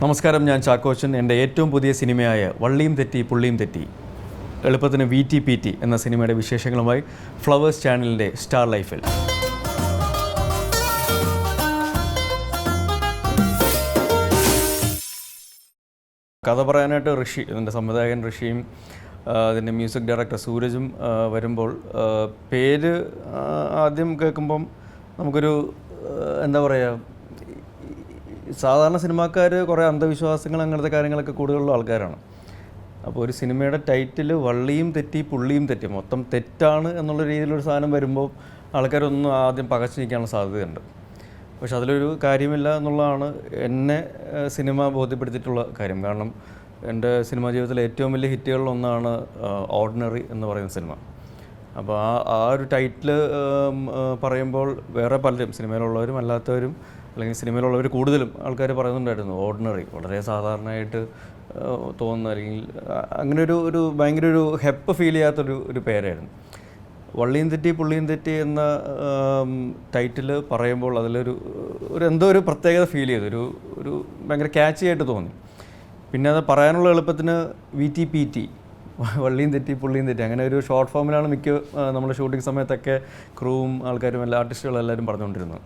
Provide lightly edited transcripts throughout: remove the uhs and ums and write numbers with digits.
നമസ്കാരം, ഞാൻ ചാക്കോച്ചൻ. എൻ്റെ ഏറ്റവും പുതിയ സിനിമയായ വള്ളിയും തെറ്റി പുള്ളിയും തെറ്റി, എളുപ്പത്തിന് VTPT എന്ന സിനിമയുടെ വിശേഷങ്ങളുമായി ഫ്ലവേഴ്സ് ചാനലിൻ്റെ സ്റ്റാർ ലൈഫിൽ. കഥ പറയാനായിട്ട് ഋഷി, ഇതിൻ്റെ സംവിധായകൻ ഋഷിയും അതിൻ്റെ മ്യൂസിക് ഡയറക്ടർ സൂരജും വരുമ്പോൾ പേര് ആദ്യം കേൾക്കുമ്പം നമുക്കൊരു എന്താ പറയുക, സാധാരണ സിനിമാക്കാർ കുറേ അന്ധവിശ്വാസങ്ങൾ അങ്ങനത്തെ കാര്യങ്ങളൊക്കെ കൂടുതലുള്ള ആൾക്കാരാണ്. അപ്പോൾ ഒരു സിനിമയുടെ ടൈറ്റിൽ വള്ളിയും തെറ്റി പുള്ളിയും തെറ്റി, മൊത്തം തെറ്റാണ് എന്നുള്ള രീതിയിലൊരു സാധനം വരുമ്പോൾ ആൾക്കാരൊന്നും ആദ്യം പകച്ചു നിൽക്കാനുള്ള സാധ്യതയുണ്ട്. പക്ഷെ അതിലൊരു കാര്യമില്ല എന്നുള്ളതാണ് എന്നെ സിനിമ ബോധ്യപ്പെടുത്തിയിട്ടുള്ള കാര്യം. കാരണം എൻ്റെ സിനിമാ ജീവിതത്തിലെ ഏറ്റവും വലിയ ഹിറ്റുകളിലൊന്നാണ് ഓർഡിനറി എന്ന് പറയുന്ന സിനിമ. അപ്പോൾ ആ ഒരു ടൈറ്റിൽ പറയുമ്പോൾ വേറെ പലരും, സിനിമയിലുള്ളവരും അല്ലാത്തവരും അല്ലെങ്കിൽ സിനിമയിലുള്ളവർ കൂടുതലും ആൾക്കാർ പറയുന്നുണ്ടായിരുന്നു ഓർഡിനറി, വളരെ സാധാരണയായിട്ട് തോന്നുന്ന, അല്ലെങ്കിൽ അങ്ങനെ ഒരു ഭയങ്കര ഒരു ഹെപ്പ് ഫീൽ ചെയ്യാത്തൊരു പേരായിരുന്നു. വള്ളിയും തെറ്റി പുള്ളിയും തെറ്റി എന്ന ടൈറ്റിൽ പറയുമ്പോൾ അതിലൊരു എന്തോ ഒരു പ്രത്യേകത ഫീൽ ചെയ്തു, ഒരു ഭയങ്കര ക്യാച്ചി ആയിട്ട് തോന്നി. പിന്നെ അത് പറയാനുള്ള എളുപ്പത്തിന് VTPT, വള്ളിയും തെറ്റി പുള്ളിയും തെറ്റി, അങ്ങനെ ഒരു ഷോർട്ട് ഫോമിലാണ് മിക്ക നമ്മുടെ ഷൂട്ടിംഗ് സമയത്തൊക്കെ ക്രൂവും ആൾക്കാരും എല്ലാ ആർട്ടിസ്റ്റുകളും എല്ലാവരും പറഞ്ഞുകൊണ്ടിരുന്നത്.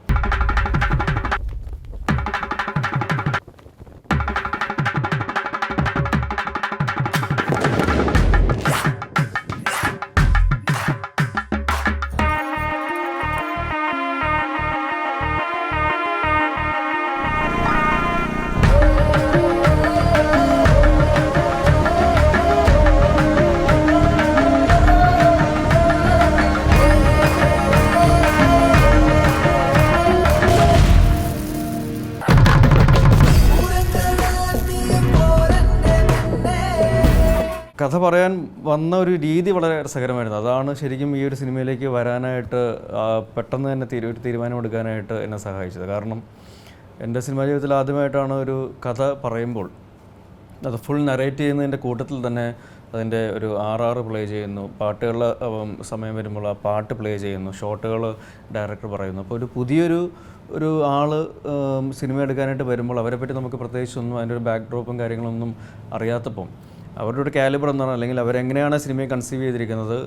കഥ പറയാൻ വന്ന ഒരു രീതി വളരെ രസകരമായിരുന്നു. അതാണ് ശരിക്കും ഈ ഒരു സിനിമയിലേക്ക് വരാനായിട്ട് പെട്ടെന്ന് തന്നെ ഒരു തീരുമാനമെടുക്കാനായിട്ട് എന്നെ സഹായിച്ചത്. കാരണം എൻ്റെ സിനിമാ ജീവിതത്തിൽ ആദ്യമായിട്ടാണ് ഒരു കഥ പറയുമ്പോൾ അത് ഫുൾ നറേറ്റ് ചെയ്യുന്നതിൻ്റെ കൂട്ടത്തിൽ തന്നെ അതിൻ്റെ ഒരു RR പ്ലേ ചെയ്യുന്നു, പാട്ടുകളുടെ സമയം വരുമ്പോൾ ആ പാട്ട് പ്ലേ ചെയ്യുന്നു, ഷോട്ടുകൾ ഡയറക്ടർ പറയുന്നു. അപ്പോൾ ഒരു പുതിയൊരു ആൾ സിനിമ എടുക്കാനായിട്ട് വരുമ്പോൾ അവരെപ്പറ്റി നമുക്ക് പ്രത്യേകിച്ചൊന്നും അതിൻ്റെ ഒരു ബാക്ക് ഡ്രോപ്പും കാര്യങ്ങളൊന്നും അറിയാത്തപ്പം അവരുടെ ഒരു കാലിബർ എന്താണ്, അല്ലെങ്കിൽ അവരെങ്ങനെയാണ് സിനിമയെ കൺസീവ് ചെയ്തിരിക്കുന്നത്,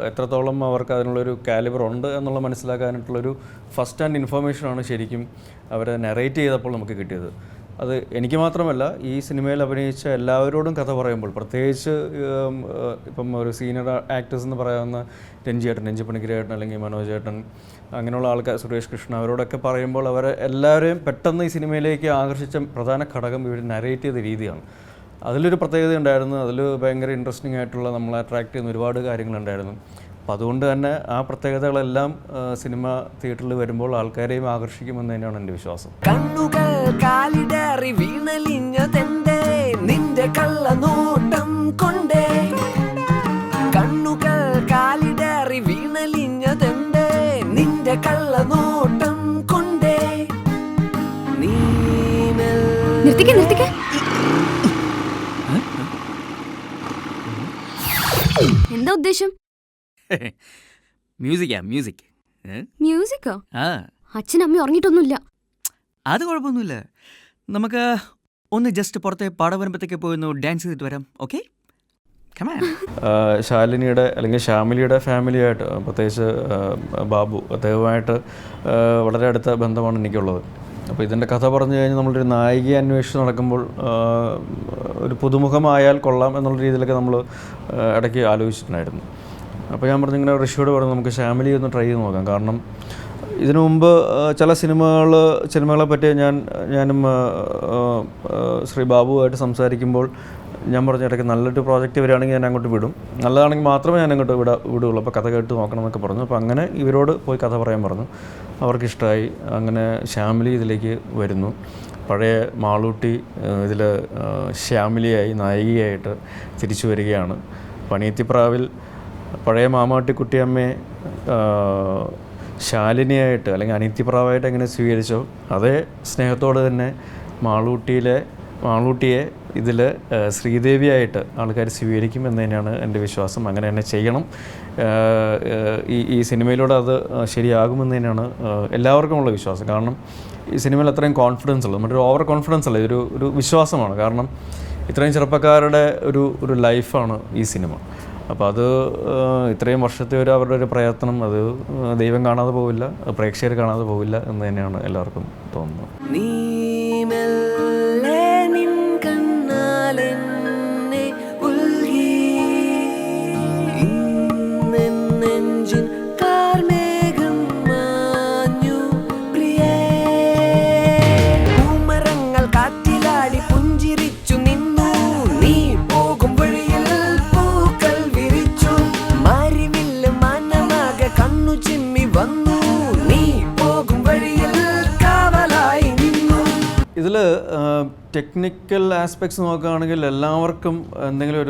എത്രത്തോളം അവർക്ക് അതിനുള്ളൊരു കാലിബർ ഉണ്ട് എന്നുള്ള മനസ്സിലാക്കാനായിട്ടുള്ളൊരു ഫസ്റ്റ് ഹാൻഡ് ഇൻഫർമേഷനാണ് ശരിക്കും അവരെ നറേറ്റ് ചെയ്തപ്പോൾ നമുക്ക് കിട്ടിയത്. അത് എനിക്ക് മാത്രമല്ല, ഈ സിനിമയിൽ അഭിനയിച്ച എല്ലാവരോടും കഥ പറയുമ്പോൾ, പ്രത്യേകിച്ച് ഇപ്പം ഒരു സീനിയർ ആക്ടേഴ്സ് എന്ന് പറയാവുന്ന രഞ്ജി പണിക്കരേട്ടൻ അല്ലെങ്കിൽ മനോജ് ചേട്ടൻ, അങ്ങനെയുള്ള ആൾക്കാർ, സുരേഷ് കൃഷ്ണ, അവരോടൊക്കെ പറയുമ്പോൾ അവരെ എല്ലാവരെയും പെട്ടെന്ന് ഈ സിനിമയിലേക്ക് ആകർഷിച്ച പ്രധാന ഘടകം ഇവർ നറേറ്റ് ചെയ്ത രീതിയാണ്. അതിലൊരു പ്രത്യേകത ഉണ്ടായിരുന്നു, അതിൽ ഭയങ്കര ഇൻട്രസ്റ്റിംഗ് ആയിട്ടുള്ള, നമ്മളെ അട്രാക്ട് ചെയ്യുന്ന ഒരുപാട് കാര്യങ്ങളുണ്ടായിരുന്നു. അപ്പോൾ അതുകൊണ്ട് തന്നെ ആ പ്രത്യേകതകളെല്ലാം സിനിമ തിയേറ്ററിൽ വരുമ്പോൾ ആൾക്കാരെയും ആകർഷിക്കുമെന്ന് തന്നെയാണ് എൻ്റെ വിശ്വാസം. കണ്ണുകൾ കാലിടറി വീണലിഞ്ഞതെന്തേ നിന്റെ കള്ളനോട്ടം കൊണ്ടേ, കണ്ണുകൾ കാലിടറി വീണലിഞ്ഞതെന്തേ നിന്റെ കള്ളനോട്ടം കൊണ്ടേ. നിർത്തിക്കേ എന്താ ഉദ്ദേശം? മ്യൂസിക്കോ? അച്ഛനും അമ്മയും ഉറങ്ങിയിട്ടൊന്നുമില്ല. അത് കുഴപ്പമൊന്നുമില്ല, നമുക്ക് ഒന്ന് ജസ്റ്റ് പുറത്തെ പാടം വരുമ്പോഴത്തേക്ക് പോയി ഒന്ന് ഡാൻസ് ചെയ്തിട്ട് വരാം. ഓക്കെ? ശാലിനിയുടെ അല്ലെങ്കിൽ ശ്യാമിലിയുടെ ഫാമിലിയായിട്ട്, പ്രത്യേകിച്ച് ബാബു, അദ്ദേഹവുമായിട്ട് വളരെ അടുത്ത ബന്ധമാണ് എനിക്കുള്ളത്. അപ്പോൾ ഇതിൻ്റെ കഥ പറഞ്ഞു കഴിഞ്ഞാൽ നമ്മളൊരു നായികയെ അന്വേഷിച്ച് നടക്കുമ്പോൾ ഒരു പുതുമുഖമായാൽ കൊള്ളാം എന്നുള്ള രീതിയിലൊക്കെ നമ്മൾ ഇടയ്ക്ക് ആലോചിച്ചിട്ടുണ്ടായിരുന്നു. അപ്പോൾ ഞാൻ പറഞ്ഞു, ഇങ്ങനെ ഋഷിയോട് പറഞ്ഞു നമുക്ക് ശ്യാമിലി ഒന്ന് ട്രൈ ചെയ്ത് നോക്കാം. കാരണം ഇതിനു മുമ്പ് ചില സിനിമകളെ പറ്റി ഞാനും ശ്രീ ബാബുവായിട്ട് സംസാരിക്കുമ്പോൾ ഞാൻ പറഞ്ഞ ഇടയ്ക്ക് നല്ലൊരു പ്രോജക്റ്റ് വരികയാണെങ്കിൽ ഞാൻ അങ്ങോട്ട് വിടും, നല്ലതാണെങ്കിൽ മാത്രമേ ഞാൻ അങ്ങോട്ട് വിടുകയുള്ളൂ, അപ്പോൾ കഥ കേട്ട് നോക്കണം എന്നൊക്കെ പറഞ്ഞു. അപ്പോൾ അങ്ങനെ ഇവരോട് പോയി കഥ പറയാൻ പറഞ്ഞു, അവർക്കിഷ്ടമായി. അങ്ങനെ ശ്യാമിലി ഇതിലേക്ക് വരുന്നു. പഴയ മാളൂട്ടി ഇതിൽ ശ്യാമിലിയായി നായികയായിട്ട് തിരിച്ചു വരികയാണ്. പണിയത്തിപ്രാവിൽ പഴയ മാമാട്ടിക്കുട്ടിയമ്മയെ ശാലിനിയായിട്ട് അല്ലെങ്കിൽ അനിത്യപ്രാവായിട്ട് എങ്ങനെ സ്വീകരിച്ചോ അതേ സ്നേഹത്തോടെ തന്നെ മാളൂട്ടിയിലെ മാളൂട്ടിയെ ഇതിൽ ശ്രീദേവിയായിട്ട് ആൾക്കാർ സ്വീകരിക്കും എന്ന് തന്നെയാണ് എൻ്റെ വിശ്വാസം. അങ്ങനെ തന്നെ ചെയ്യണം. ഈ സിനിമയിലൂടെ അത് ശരിയാകുമെന്ന് തന്നെയാണ് എല്ലാവർക്കുമുള്ള വിശ്വാസം. കാരണം ഈ സിനിമയിൽ അത്രയും കോൺഫിഡൻസ് ഉള്ളത്, നമ്മുടെ ഒരു ഓവർ കോൺഫിഡൻസ് അല്ല, ഒരു വിശ്വാസമാണ്. കാരണം ഇത്രയും ചെറുപ്പക്കാരുടെ ഒരു ലൈഫാണ് ഈ സിനിമ. അപ്പോൾ അത് ഇത്രയും വർഷത്തെ അവരുടെ ഒരു പ്രയത്നം അത് ദൈവം കാണാതെ പോവില്ല, പ്രേക്ഷകർ കാണാതെ പോവില്ല എന്ന് തന്നെയാണ് എല്ലാവർക്കും തോന്നുന്നത്. ഇതിൽ ടെക്നിക്കൽ ആസ്പെക്ട്സ് നോക്കുകയാണെങ്കിൽ എല്ലാവർക്കും എന്തെങ്കിലും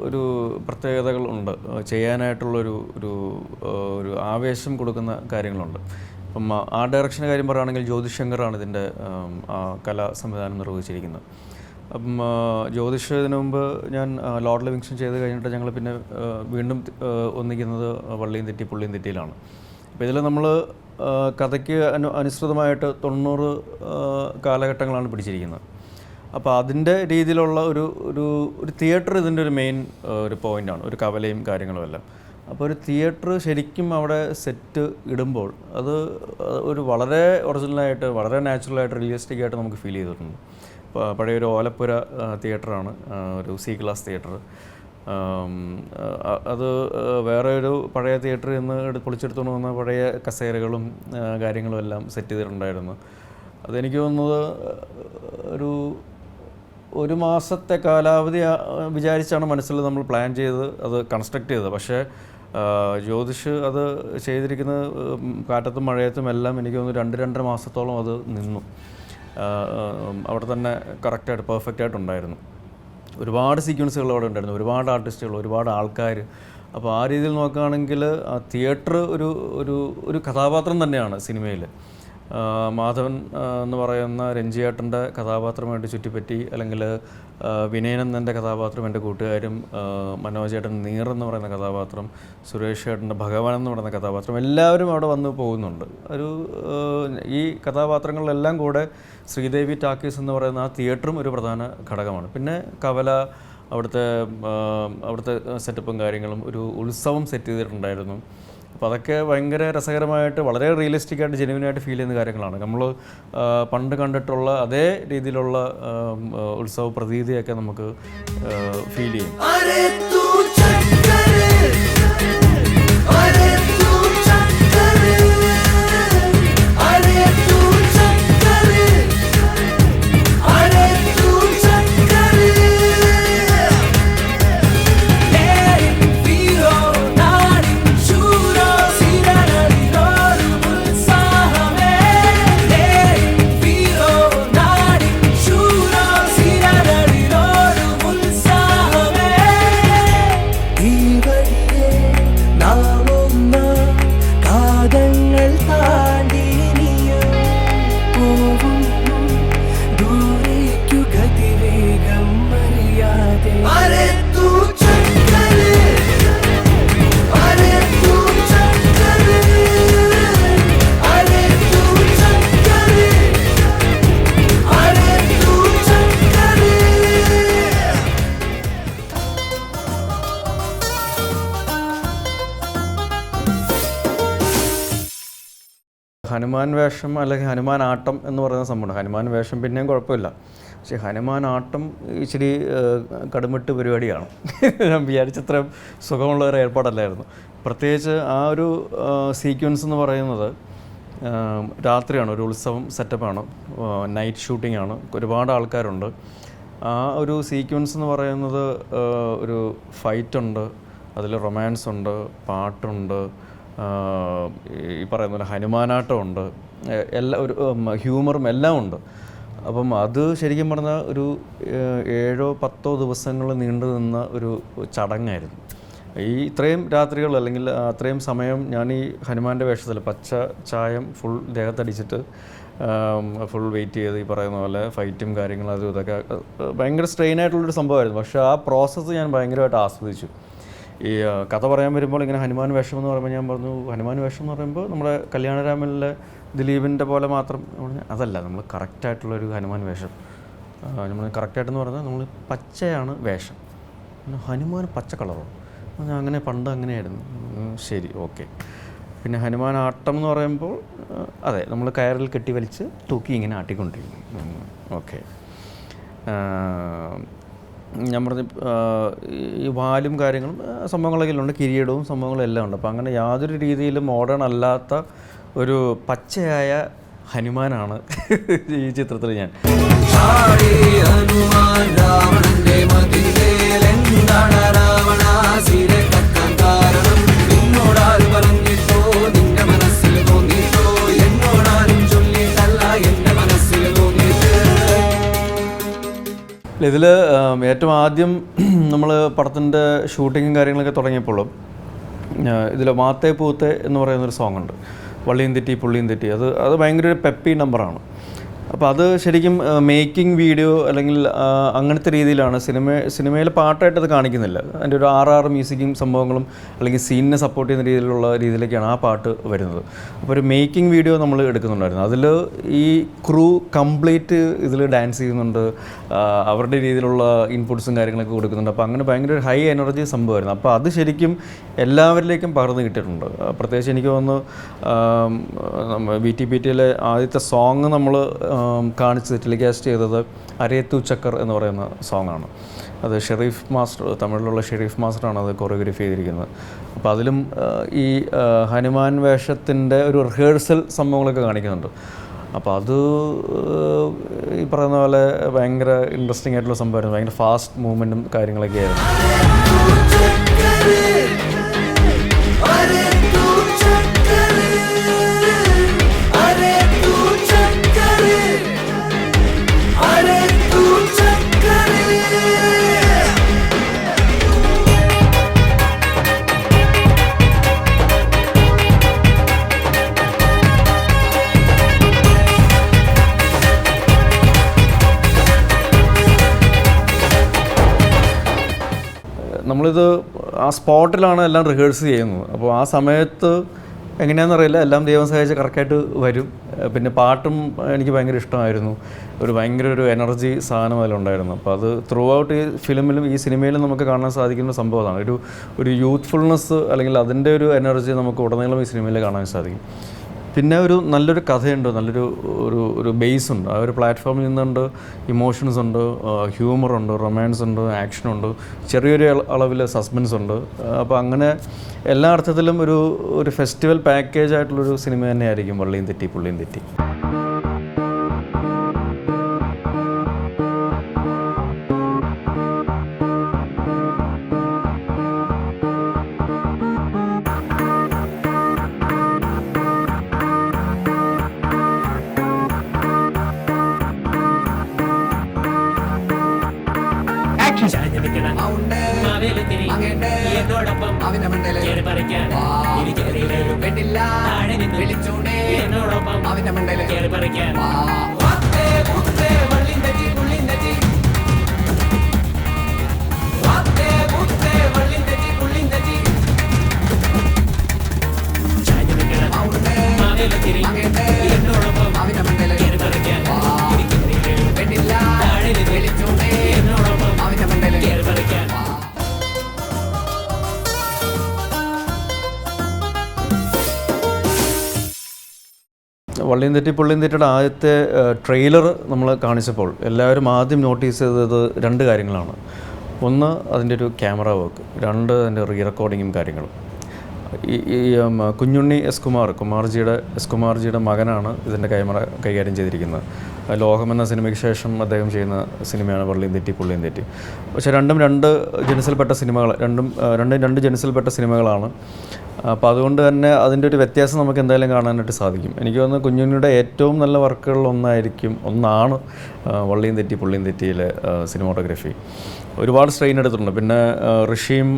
ഒരു പ്രത്യേകതകൾ ഉണ്ട്, ചെയ്യാനായിട്ടുള്ളൊരു ഒരു ആവേശം കൊടുക്കുന്ന കാര്യങ്ങളുണ്ട്. അപ്പം ആ ഡയറക്ഷൻ്റെ കാര്യം പറയുകയാണെങ്കിൽ ജ്യോതിഷ് ശങ്കറാണ് ഇതിൻ്റെ കലാ സംവിധാനം നിർവഹിച്ചിരിക്കുന്നത്. അപ്പം ജ്യോതിഷ് ഇതിനു മുമ്പ് ഞാൻ ലോർഡ് ലിവിങ്സ്റ്റൺ ചെയ്ത് കഴിഞ്ഞിട്ട് ഞങ്ങൾ പിന്നെ വീണ്ടും ഒന്നിക്കുന്നത് വള്ളിയും തെറ്റി പുള്ളിയും തെറ്റിയിലാണ്. അപ്പോൾ ഇതിൽ നമ്മൾ കഥയ്ക്ക് അനുസൃതമായിട്ട് 90 കാലഘട്ടങ്ങളാണ് പിടിച്ചിരിക്കുന്നത്. അപ്പോൾ അതിൻ്റെ രീതിയിലുള്ള ഒരു തിയേറ്റർ ഇതിൻ്റെ ഒരു മെയിൻ ഒരു പോയിൻ്റാണ്, ഒരു കവലയും കാര്യങ്ങളും എല്ലാം. അപ്പോൾ ഒരു തിയേറ്റർ ശരിക്കും അവിടെ സെറ്റ് ഇടുമ്പോൾ അത് ഒരു വളരെ ഒറിജിനലായിട്ട്, വളരെ നാച്ചുറലായിട്ട്, റിയലിസ്റ്റിക് ആയിട്ട് നമുക്ക് ഫീൽ ചെയ്തിട്ടുണ്ട്. പഴയൊരു ഓലപ്പുര തിയേറ്ററാണ്, ഒരു സി ക്ലാസ് തിയേറ്റർ. അത് വേറെ ഒരു പഴയ തിയേറ്ററിൽ നിന്ന് പൊളിച്ചെടുത്തുകൊണ്ട് വന്ന പഴയ കസേരകളും കാര്യങ്ങളും എല്ലാം സെറ്റ് ചെയ്തിട്ടുണ്ടായിരുന്നു. അതെനിക്ക് തോന്നുന്നത് ഒരു മാസത്തെ കാലാവധി വിചാരിച്ചാണ് മനസ്സിൽ നമ്മൾ പ്ലാൻ ചെയ്ത് അത് കൺസ്ട്രക്ട് ചെയ്തത്. പക്ഷേ ജ്യോതിഷ് അത് ചെയ്തിരിക്കുന്നത് കാറ്റത്തും മഴയത്തും എല്ലാം എനിക്ക് തോന്നുന്നു 2-2.5 മാസത്തോളം അത് നിന്നു. അവിടെ തന്നെ കറക്റ്റായിട്ട് പെർഫെക്റ്റായിട്ടുണ്ടായിരുന്നു. ഒരുപാട് സീക്വൻസുകൾ അവിടെ ഉണ്ടായിരുന്നു, ഒരുപാട് ആർട്ടിസ്റ്റുകൾ, ഒരുപാട് ആൾക്കാർ. അപ്പോൾ ആ രീതിയിൽ നോക്കുകയാണെങ്കിൽ ആ തിയേറ്റർ ഒരു കഥാപാത്രം തന്നെയാണ് സിനിമയിൽ. മാധവൻ എന്ന് പറയുന്ന രഞ്ജിയേട്ടൻ്റെ കഥാപാത്രമായിട്ട് ചുറ്റിപ്പറ്റി, അല്ലെങ്കിൽ വിനയനെന്നൻ്റെ കഥാപാത്രം എൻ്റെ കൂട്ടുകാരും, മനോജേട്ടൻ നീർ എന്ന് പറയുന്ന കഥാപാത്രം, സുരേഷ് ഏട്ടൻ്റെ ഭഗവാൻ എന്ന് പറയുന്ന കഥാപാത്രം, എല്ലാവരും അവിടെ വന്ന് പോകുന്നുണ്ട്. ഈ കഥാപാത്രങ്ങളിലെല്ലാം കൂടെ ശ്രീദേവി ടാക്കീസ് എന്ന് പറയുന്ന ആ തിയേറ്ററും ഒരു പ്രധാന ഘടകമാണ്. പിന്നെ കവല, അവിടുത്തെ സെറ്റപ്പും കാര്യങ്ങളും, ഒരു ഉത്സവം സെറ്റ് ചെയ്തിട്ടുണ്ടായിരുന്നു. അപ്പോൾ അതൊക്കെ ഭയങ്കര രസകരമായിട്ട്, വളരെ റിയലിസ്റ്റിക്കായിട്ട്, ജെന്യുവിനായിട്ട് ഫീൽ ചെയ്യുന്ന കാര്യങ്ങളാണ്. നമ്മൾ പണ്ട് കണ്ടിട്ടുള്ള അതേ രീതിയിലുള്ള ഉത്സവ പ്രതീതിയൊക്കെ നമുക്ക് ഫീൽ ചെയ്യും. ഹനുമാൻ വേഷം അല്ലെങ്കിൽ ഹനുമാൻ ആട്ടം എന്ന് പറയുന്ന സംഭവമാണ്. ഹനുമാൻ വേഷം പിന്നെയും കുഴപ്പമില്ല, പക്ഷേ ഹനുമാൻ ആട്ടം ഇച്ചിരി കടുമിട്ട് പരിപാടിയാണ്. ഞാൻ വിചാരിച്ചത്രയും സുഖമുള്ള ഒരു ഏർപ്പാടല്ലായിരുന്നു. പ്രത്യേകിച്ച് ആ ഒരു സീക്വൻസ് എന്ന് പറയുന്നത് രാത്രിയാണ്, ഒരു ഉത്സവം സെറ്റപ്പാണ്, നൈറ്റ് ഷൂട്ടിംഗ് ആണ്, ഒരുപാട് ആൾക്കാരുണ്ട്. ആ ഒരു സീക്വൻസ് എന്ന് പറയുന്നത് ഒരു ഫൈറ്റുണ്ട്, അതിൽ റൊമാൻസ് ഉണ്ട്, പാട്ടുണ്ട്, ഈ പറയുന്ന പോലെ ഹനുമാനാട്ടമുണ്ട്, ഒരു ഹ്യൂമറും എല്ലാം ഉണ്ട്. അപ്പം അത് ശരിക്കും പറഞ്ഞാൽ ഒരു 7-10 ദിവസങ്ങൾ നീണ്ടു നിന്ന ഒരു ചടങ്ങായിരുന്നു. ഈ ഇത്രയും രാത്രികൾ അല്ലെങ്കിൽ അത്രയും സമയം ഞാൻ ഈ ഹനുമാൻ്റെ വേഷത്തിൽ പച്ച ചായം ഫുൾ ദേഹത്തടിച്ചിട്ട് ഫുൾ വെയിറ്റ് ചെയ്ത് ഈ പറയുന്ന പോലെ ഫൈറ്റും കാര്യങ്ങളും അതും ഇതൊക്കെ ഭയങ്കര സ്ട്രെയിൻ ആയിട്ടുള്ളൊരു സംഭവമായിരുന്നു. പക്ഷേ ആ പ്രോസസ്സ് ഞാൻ ഭയങ്കരമായിട്ട് ആസ്വദിച്ചു. ഈ കഥ പറയാൻ വരുമ്പോൾ ഇങ്ങനെ ഹനുമാൻ വേഷം എന്ന് പറയുമ്പോൾ ഞാൻ പറഞ്ഞു, ഹനുമാൻ വേഷം എന്ന് പറയുമ്പോൾ നമ്മുടെ കല്യാണരാമനിലെ ദിലീപിൻ്റെ പോലെ മാത്രം അതല്ല, നമ്മൾ കറക്റ്റായിട്ടുള്ളൊരു ഹനുമാൻ വേഷം. നമ്മൾ കറക്റ്റായിട്ടെന്ന് പറഞ്ഞാൽ നമ്മൾ പച്ചയാണ് വേഷം, ഹനുമാൻ പച്ച കളറോ, അങ്ങനെ പണ്ട് അങ്ങനെയായിരുന്നു. ശരി, ഓക്കെ. പിന്നെ ഹനുമാൻ ആട്ടം എന്ന് പറയുമ്പോൾ അതെ, നമ്മൾ കയറിൽ കെട്ടി വലിച്ച് തൂക്കി ഇങ്ങനെ ആട്ടിക്കൊണ്ടിരിക്കും. ഓക്കെ. ഞാൻ പറഞ്ഞ ഈ വാലും കാര്യങ്ങളും സംഭവങ്ങളൊക്കെ ഉണ്ട്, കിരീടവും സംഭവങ്ങളും എല്ലാം ഉണ്ട്. അപ്പോൾ അങ്ങനെ യാതൊരു രീതിയിലും മോഡേൺ അല്ലാത്ത ഒരു പച്ചയായ ഹനുമാനാണ് ഈ ചിത്രത്തിൽ ഞാൻ. ഇതിൽ ഏറ്റവും ആദ്യം നമ്മൾ പടത്തിൻ്റെ ഷൂട്ടിങ്ങും കാര്യങ്ങളൊക്കെ തുടങ്ങിയപ്പോഴും ഇതിൽ മാത്തേ പൂത്തേ എന്ന് പറയുന്നൊരു സോങ് ഉണ്ട്, വള്ളിയും തെറ്റി പുള്ളിയും തെറ്റി. അത് ഭയങ്കര ഒരു പെപ്പി നമ്പറാണ്. അപ്പോൾ അത് ശരിക്കും മേക്കിംഗ് വീഡിയോ അല്ലെങ്കിൽ അങ്ങനത്തെ രീതിയിലാണ് സിനിമയിൽ പാട്ടായിട്ട് അത് കാണിക്കുന്നില്ല. അതിൻ്റെ ഒരു ആറ് മ്യൂസിക്കും സംഭവങ്ങളും അല്ലെങ്കിൽ സീനിനെ സപ്പോർട്ട് ചെയ്യുന്ന രീതിയിലേക്കാണ് ആ പാട്ട് വരുന്നത്. അപ്പോൾ ഒരു മേക്കിംഗ് വീഡിയോ നമ്മൾ എടുക്കുന്നുണ്ടായിരുന്നു. അതിൽ ഈ ക്രൂ കംപ്ലീറ്റ് ഇതിൽ ഡാൻസ് ചെയ്യുന്നുണ്ട്, അവരുടെ രീതിയിലുള്ള ഇൻപുട്സും കാര്യങ്ങളൊക്കെ കൊടുക്കുന്നുണ്ട്. അപ്പോൾ അങ്ങനെ ഭയങ്കര ഒരു ഹൈ എനർജി സംഭവമായിരുന്നു. അപ്പോൾ അത് ശരിക്കും എല്ലാവരിലേക്കും പകർന്നു കിട്ടിയിട്ടുണ്ട്. പ്രത്യേകിച്ച് എനിക്ക് തോന്നുന്നു VTPTയിലെ ആദ്യത്തെ സോങ് നമ്മൾ കാണിച്ചത് ടെലികാസ്റ്റ് ചെയ്തത് അരേ തൂ ചക്കർ എന്ന് പറയുന്ന സോങ്ങാണ്. അത് ഷെരീഫ് മാസ്റ്റർ, തമിഴിലുള്ള ഷെരീഫ് മാസ്റ്ററാണ് അത് കൊറിയോഗ്രാഫി ചെയ്തിരിക്കുന്നത്. അപ്പോൾ അതിലും ഈ ഹനുമാൻ വേഷത്തിൻ്റെ ഒരു റിഹേഴ്സൽ സംഭവങ്ങളൊക്കെ കാണിക്കുന്നുണ്ട്. അപ്പോൾ അത് ഈ പറയുന്ന പോലെ ഭയങ്കര ഇൻട്രസ്റ്റിംഗ് ആയിട്ടുള്ള സംഭവമായിരുന്നു. ഭയങ്കര ഫാസ്റ്റ് മൂവ്മെൻറ്റും കാര്യങ്ങളൊക്കെ ആയിരുന്നു. നമ്മളിത് ആ സ്പോട്ടിലാണ് എല്ലാം റിഹേഴ്സ് ചെയ്യുന്നത്. അപ്പോൾ ആ സമയത്ത് എങ്ങനെയാണെന്നറിയില്ല, എല്ലാം ദൈവം സഹായിച്ച് കറക്റ്റായിട്ട് വരും. പിന്നെ പാട്ടും എനിക്ക് ഭയങ്കര ഇഷ്ടമായിരുന്നു. ഭയങ്കര ഒരു എനർജി സാധനം അതിലുണ്ടായിരുന്നു. അപ്പോൾ അത് ത്രൂ ഔട്ട് ഈ ഫിലിമിലും ഈ സിനിമയിലും നമുക്ക് കാണാൻ സാധിക്കുന്ന സംഭവമാണ്. ഒരു യൂത്ത്ഫുൾനെസ് അല്ലെങ്കിൽ അതിൻ്റെ ഒരു എനർജി നമുക്ക് ഉടനീളം ഈ സിനിമയിൽ കാണാൻ സാധിക്കും. പിന്നെ നല്ലൊരു കഥയുണ്ട്, ഒരു ബേസ് ഉണ്ട്. ആ ഒരു പ്ലാറ്റ്ഫോമിൽ നിന്നുണ്ട് ഇമോഷൻസ് ഉണ്ട്, ഹ്യൂമറുണ്ട്, റൊമാൻസ് ഉണ്ട്, ആക്ഷനുണ്ട്, ചെറിയൊരു അളവിൽ സസ്പെൻസ് ഉണ്ട്. അപ്പോൾ അങ്ങനെ എല്ലാ അർത്ഥത്തിലും ഒരു ഫെസ്റ്റിവൽ പാക്കേജ് ആയിട്ടുള്ളൊരു സിനിമ തന്നെയായിരിക്കും വള്ളിയും തെറ്റി പുള്ളിയും തെറ്റി. വള്ളിയും തെറ്റി പുള്ളിയും തെറ്റിയുടെ ആദ്യത്തെ ട്രെയിലർ നമ്മൾ കാണിച്ചപ്പോൾ എല്ലാവരും ആദ്യം നോട്ടീസ് ചെയ്തത് രണ്ട് കാര്യങ്ങളാണ്. ഒന്ന് അതിൻ്റെ ഒരു ക്യാമറ വർക്ക്, രണ്ട് അതിൻ്റെ റീ റെക്കോർഡിങ്ങും കാര്യങ്ങളും. ഈ കുഞ്ഞുണ്ണി കുമാർജിയുടെ മകനാണ് ഇതിൻ്റെ ക്യാമറ കൈകാര്യം ചെയ്തിരിക്കുന്നത്. ലോകം എന്ന സിനിമയ്ക്ക് ശേഷം അദ്ദേഹം ചെയ്യുന്ന സിനിമയാണ് വള്ളിയും തെറ്റി പുള്ളിയും തെറ്റി. പക്ഷേ രണ്ടും രണ്ട് ജനസിൽപ്പെട്ട സിനിമകളാണ്. അപ്പോൾ അതുകൊണ്ട് തന്നെ അതിൻ്റെ ഒരു വ്യത്യാസം നമുക്ക് എന്തായാലും കാണാനായിട്ട് സാധിക്കും. എനിക്ക് തോന്നുന്നു കുഞ്ഞുണ്ണിയുടെ ഏറ്റവും നല്ല വർക്കുകളിൽ ഒന്നാണ് വള്ളിയും തെറ്റി പുള്ളിയും തെറ്റിയിലെ സിനിമാറ്റോഗ്രഫി. ഒരുപാട് സ്ട്രെയിൻ എടുത്തിട്ടുണ്ട്. പിന്നെ ഋഷിയും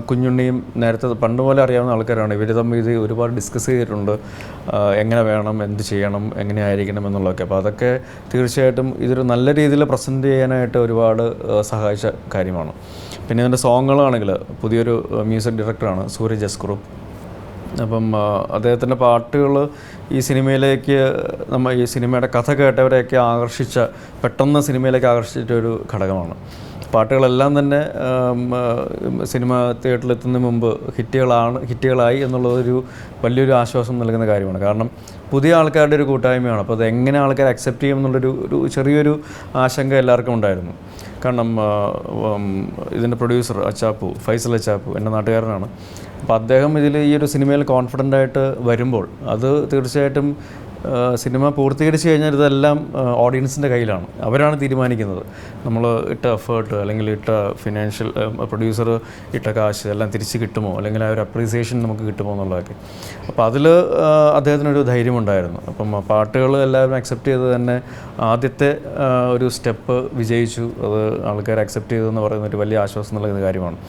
കുഞ്ഞുണ്ണിയും നേരത്തെ പണ്ട് പോലെ അറിയാവുന്ന ആൾക്കാരാണ്. ഇവർ തമ്മിൽ ഇത് ഒരുപാട് ഡിസ്കസ് ചെയ്തിട്ടുണ്ട്, എങ്ങനെ വേണം, എന്ത് ചെയ്യണം, എങ്ങനെ ആയിരിക്കണം എന്നുള്ളതൊക്കെ. അപ്പോൾ അതൊക്കെ തീർച്ചയായിട്ടും ഇതൊരു നല്ല രീതിയിൽ പ്രസൻറ്റ് ചെയ്യാനായിട്ട് ഒരുപാട് സഹായിച്ച കാര്യമാണ്. പിന്നെ ഇതിൻ്റെ സോങ്ങുകളാണെങ്കിൽ പുതിയൊരു മ്യൂസിക് ഡയറക്ടറാണ് സൂര്യ ജസ്കുറുപ്പ്. അപ്പം അദ്ദേഹത്തിൻ്റെ പാട്ടുകൾ ഈ സിനിമയിലേക്ക് ഈ സിനിമയുടെ കഥ കേട്ടവരെയൊക്കെ പെട്ടെന്ന് സിനിമയിലേക്ക് ആകർഷിച്ചിട്ടൊരു ഘടകമാണ്. പാട്ടുകളെല്ലാം തന്നെ സിനിമ തിയേറ്ററിലെത്തുന്നതിന് മുമ്പ് ഹിറ്റുകളായി എന്നുള്ളതൊരു വലിയൊരു ആശ്വാസം നൽകുന്ന കാര്യമാണ്. കാരണം പുതിയ ആൾക്കാരുടെ ഒരു കൂട്ടായ്മയാണ്. അപ്പോൾ അത് എങ്ങനെ ആൾക്കാർ അക്സെപ്റ്റ് ചെയ്യും എന്നുള്ളൊരു ചെറിയൊരു ആശങ്ക എല്ലാവർക്കും ഉണ്ടായിരുന്നു. കാരണം ഇതിൻ്റെ പ്രൊഡ്യൂസർ ഫൈസൽ അച്ചാപ്പു എൻ്റെ നാട്ടുകാരനാണ്. അപ്പോൾ അദ്ദേഹം ഈ ഒരു സിനിമയിൽ കോൺഫിഡൻ്റ് ആയിട്ട് വരുമ്പോൾ അത് തീർച്ചയായിട്ടും സിനിമ പൂർത്തീകരിച്ച് കഴിഞ്ഞാൽ ഇതെല്ലാം ഓഡിയൻസിൻ്റെ കയ്യിലാണ്. അവരാണ് തീരുമാനിക്കുന്നത് നമ്മൾ ഇട്ട എഫേർട്ട് അല്ലെങ്കിൽ ഇട്ട ഫിനാൻഷ്യൽ പ്രൊഡ്യൂസർ ഇട്ട കാശ് എല്ലാം തിരിച്ച് കിട്ടുമോ, അല്ലെങ്കിൽ ആ ഒരു അപ്രീസിയേഷൻ നമുക്ക് കിട്ടുമോ എന്നുള്ളതൊക്കെ. അപ്പോൾ അതിൽ അദ്ദേഹത്തിനൊരു ധൈര്യമുണ്ടായിരുന്നു. അപ്പം പാട്ടുകൾ എല്ലാവരും അക്സെപ്റ്റ് ചെയ്ത് തന്നെ ആദ്യത്തെ ഒരു സ്റ്റെപ്പ് വിജയിച്ചു. അത് ആൾക്കാർ അക്സെപ്റ്റ് ചെയ്തതെന്ന് പറയുന്നൊരു വലിയ ആശ്വാസം നൽകുന്ന കാര്യമാണ്.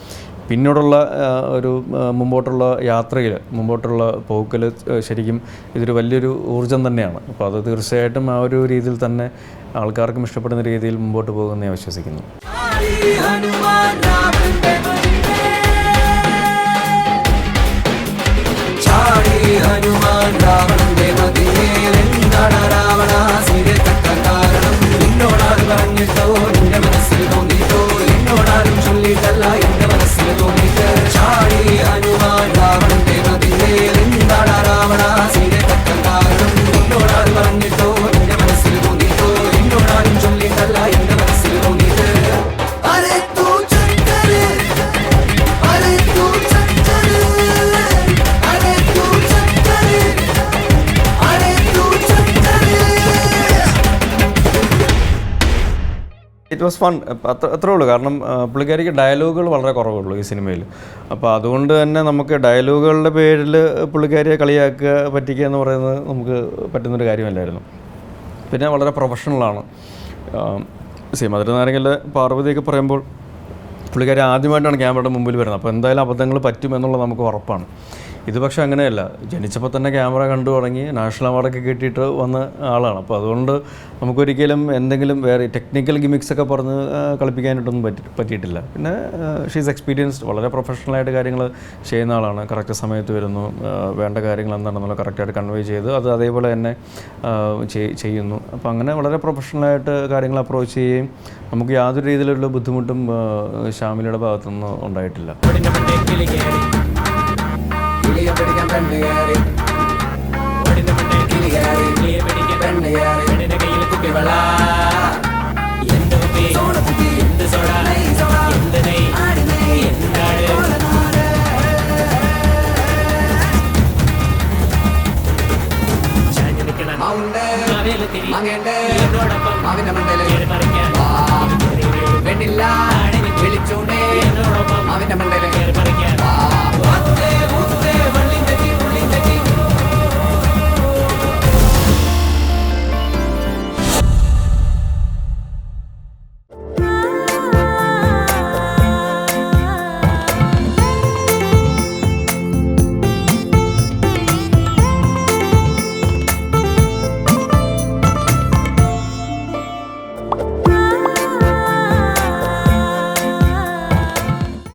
പിന്നീടുള്ള ഒരു മുമ്പോട്ടുള്ള യാത്രയിൽ, മുമ്പോട്ടുള്ള പോക്കിൽ ശരിക്കും ഇതൊരു വലിയൊരു ഊർജ്ജം തന്നെയാണ്. അപ്പോൾ അത് തീർച്ചയായിട്ടും ആ ഒരു രീതിയിൽ തന്നെ ആൾക്കാർക്കും ഇഷ്ടപ്പെടുന്ന രീതിയിൽ മുമ്പോട്ട് പോകുമെന്ന് ഞാൻ വിശ്വസിക്കുന്നു. It was fun. അത്രേ ഉള്ളൂ. കാരണം പുള്ളിക്കാരിക്ക് ഡയലോഗുകൾ വളരെ കുറവുള്ളൂ ഈ സിനിമയിൽ. അപ്പോൾ അതുകൊണ്ട് തന്നെ നമുക്ക് ഡയലോഗുകളുടെ പേരിൽ പുള്ളിക്കാരിയെ കളിയാക്കുക, പറ്റിക്കുക എന്ന് പറയുന്നത് നമുക്ക് പറ്റുന്നൊരു കാര്യമല്ലായിരുന്നു. പിന്നെ വളരെ പ്രൊഫഷണലാണ്. മധുരനാരങ്ങയിലെ പാർവതിയൊക്കെ പറയുമ്പോൾ പുള്ളിക്കാരി ആദ്യമായിട്ടാണ് ക്യാമറയുടെ മുമ്പിൽ വരുന്നത്. അപ്പോൾ എന്തായാലും അബദ്ധങ്ങൾ പറ്റും എന്നുള്ളത് നമുക്ക് ഉറപ്പാണ്. ഇത് പക്ഷേ അങ്ങനെയല്ല. ജനിച്ചപ്പോൾ തന്നെ ക്യാമറ കണ്ടു തുടങ്ങി നാഷണൽ അവാർഡൊക്കെ കിട്ടിയിട്ട് വന്ന ആളാണ്. അപ്പോൾ അതുകൊണ്ട് നമുക്കൊരിക്കലും എന്തെങ്കിലും വേറെ ടെക്നിക്കൽ ഗിമിക്സൊക്കെ പറഞ്ഞ് കളിപ്പിക്കാനായിട്ടൊന്നും പറ്റിയിട്ടില്ല. പിന്നെ ഷീസ് എക്സ്പീരിയൻസ്ഡ്, വളരെ പ്രൊഫഷണലായിട്ട് കാര്യങ്ങൾ ചെയ്യുന്ന ആളാണ്. കറക്റ്റ് സമയത്ത് വരുന്നു, വേണ്ട കാര്യങ്ങൾ എന്താണെന്നുള്ള കറക്റ്റായിട്ട് കൺവേ ചെയ്ത് അത് അതേപോലെ തന്നെ ചെയ്യുന്നു. അപ്പോൾ അങ്ങനെ വളരെ പ്രൊഫഷണലായിട്ട് കാര്യങ്ങൾ അപ്രോച്ച് ചെയ്യുകയും നമുക്ക് യാതൊരു രീതിയിലുള്ള ബുദ്ധിമുട്ടും ഷാമിലയുടെ ഭാഗത്തുനിന്ന് ഉണ്ടായിട്ടില്ല. വിളിച്ചോണ്ടേ അവന്റെ മണ്ടയിലെ